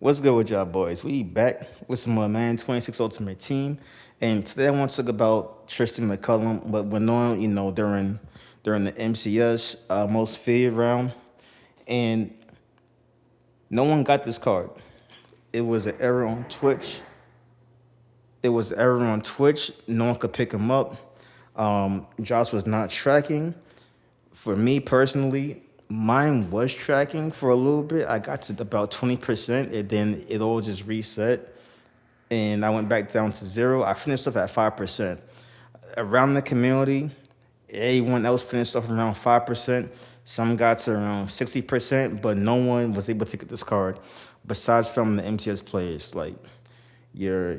What's good with y'all boys? We back with some more Madden 26 Ultimate Team, and today I want to talk about Tristian McCollum. What went on, during the MCS most feared round, and no one got this card. It was an error on Twitch. It was an error on Twitch. No one could pick him up. Josh was not tracking. For me personally, mine was tracking for a little bit. I got to about 20%, and then it all just reset and I went back down to zero. I finished off at 5%. Around the community, everyone else finished off around 5%. Some got to around 60%, but no one was able to get this card besides from the MCS players like your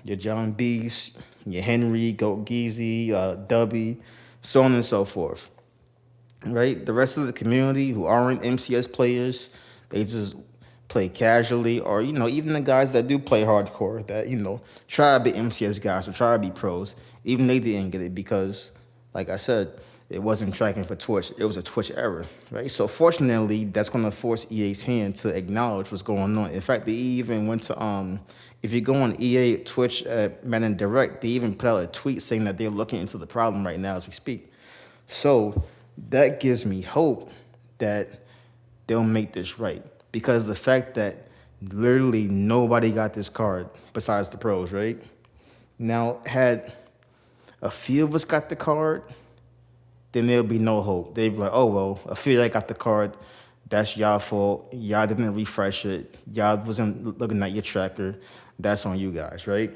John Beast, your Henry, Goat Geezy, Dubby, so on and so forth. Right? The rest of the community who aren't MCS players, they just play casually, or even the guys that do play hardcore, that try to be MCS guys or try to be pros. Even they didn't get it because, like I said, it wasn't tracking for Twitch. It was a Twitch error, right? So fortunately, that's going to force EA's hand to acknowledge what's going on. In fact, they even went to if you go on EA Twitch at Madden Direct, they even put out a tweet saying that they're looking into the problem right now as we speak. So that gives me hope that they'll make this right because the fact that literally nobody got this card besides the pros, right? Now, had a few of us got the card, then there'll be no hope. They'd be like, oh, well, a few that got the card, that's y'all fault. Y'all didn't refresh it. Y'all wasn't looking at your tracker. That's on you guys, right?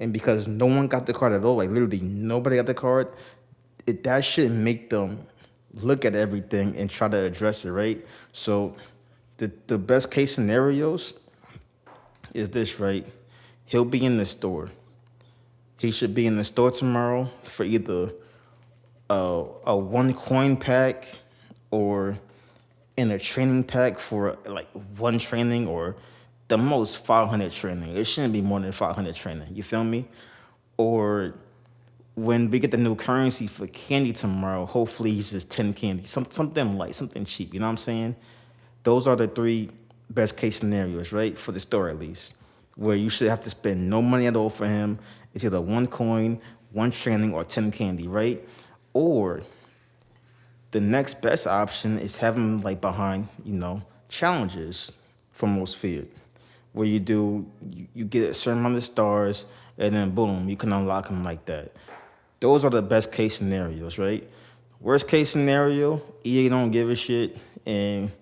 And because no one got the card at all, like literally nobody got the card, that should make them look at everything and try to address it, right? So the best case scenarios is this, right? He'll be in the store. He should be in the store tomorrow for either a one coin pack or in a training pack for like one training or the most 500 training. It shouldn't be more than 500 training. You feel me? Or when we get the new currency for candy tomorrow, hopefully it's just 10 candy, something light, something cheap. You know what I'm saying? Those are the three best case scenarios, right? For the store at least, where you should have to spend no money at all for him. It's either one coin, one training, or 10 candy, right? Or the next best option is having like behind, challenges for most feared, where you get a certain amount of stars and then boom, you can unlock them like that. Those are the best case scenarios, right? Worst case scenario, EA don't give a shit and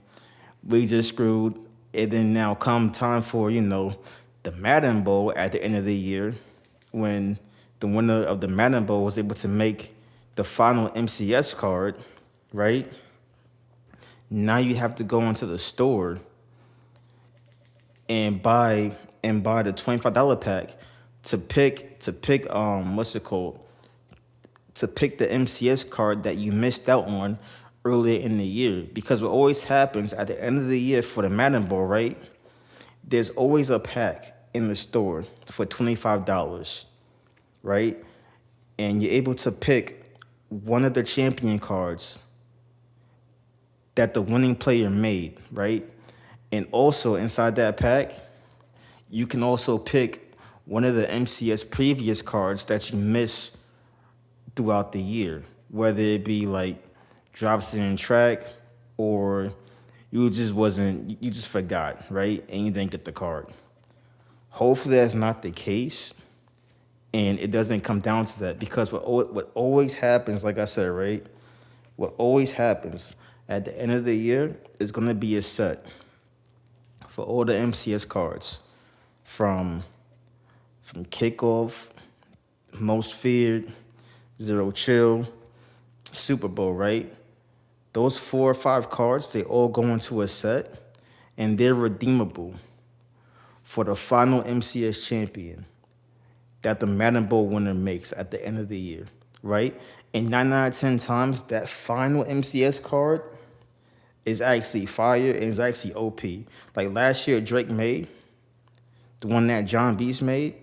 we just screwed. And then now come time for, the Madden Bowl at the end of the year when the winner of the Madden Bowl was able to make the final MCS card, right? Now you have to go into the store and buy the $25 pack to pick what's it called? To pick the MCS card that you missed out on earlier in the year. Because what always happens at the end of the year for the Madden Bowl, right? There's always a pack in the store for $25, right? And you're able to pick one of the champion cards that the winning player made, right? And also inside that pack, you can also pick one of the MCS previous cards that you missed throughout the year, whether it be like drops in track or you just forgot, right? And you didn't get the card. Hopefully that's not the case and it doesn't come down to that because what always happens, like I said, right? What always happens at the end of the year is going to be a set for all the MCS cards from kickoff, most feared, zero chill, Super Bowl, right? Those 4 or 5 cards, they all go into a set and they're redeemable for the final MCS champion that the Madden Bowl winner makes at the end of the year, right? And 9 out of 10 times, that final MCS card is actually fire and is actually OP. Like last year, Drake made the one that John Beast made.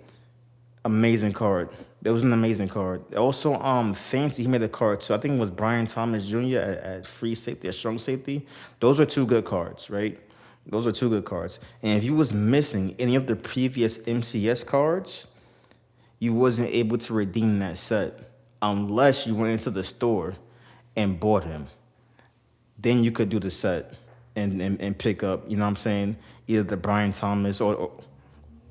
Amazing card. That was an amazing card. Also, Fancy, he made a card too. I think it was Brian Thomas Jr. at free safety, at strong safety. Those are two good cards, right? Those are two good cards. And if you was missing any of the previous MCS cards, you wasn't able to redeem that set unless you went into the store and bought him. Then you could do the set and pick up, you know what I'm saying, either the Brian Thomas or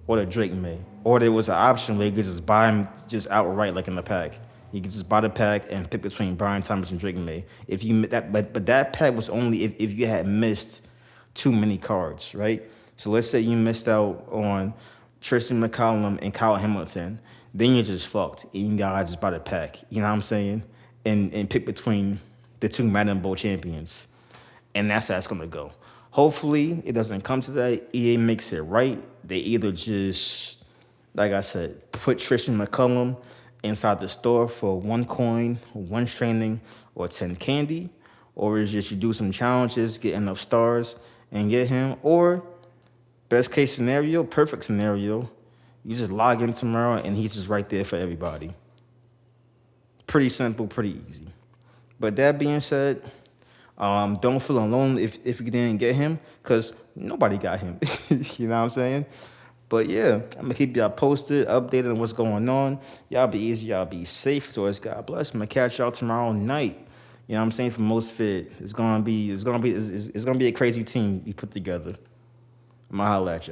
the Drake May. Or there was an option where you could just buy them just outright, like in the pack. You could just buy the pack and pick between Brian Thomas and Drake May. If you that, but that pack was only if you had missed too many cards, right? So let's say you missed out on Tristian McCollum and Kyle Hamilton, then you're just fucked. And you gotta just buy the pack. You know what I'm saying? And pick between the two Madden Bowl champions, and that's how it's gonna go. Hopefully, it doesn't come to that. EA makes it right. They either just, like I said, put Tristian McCullum inside the store for 1 coin, 1 training, or 10 candy, or is just you do some challenges, get enough stars, and get him. Or best case scenario, perfect scenario, you just log in tomorrow and he's just right there for everybody. Pretty simple, pretty easy. But that being said, don't feel alone if you didn't get him, because nobody got him. You know what I'm saying? But yeah, I'm gonna keep y'all posted, updated on what's going on. Y'all be easy, y'all be safe. So it's God bless. I'm gonna catch y'all tomorrow night. You know what I'm saying? For most fit, it's gonna be a crazy team we put together. I'm gonna holla at y'all.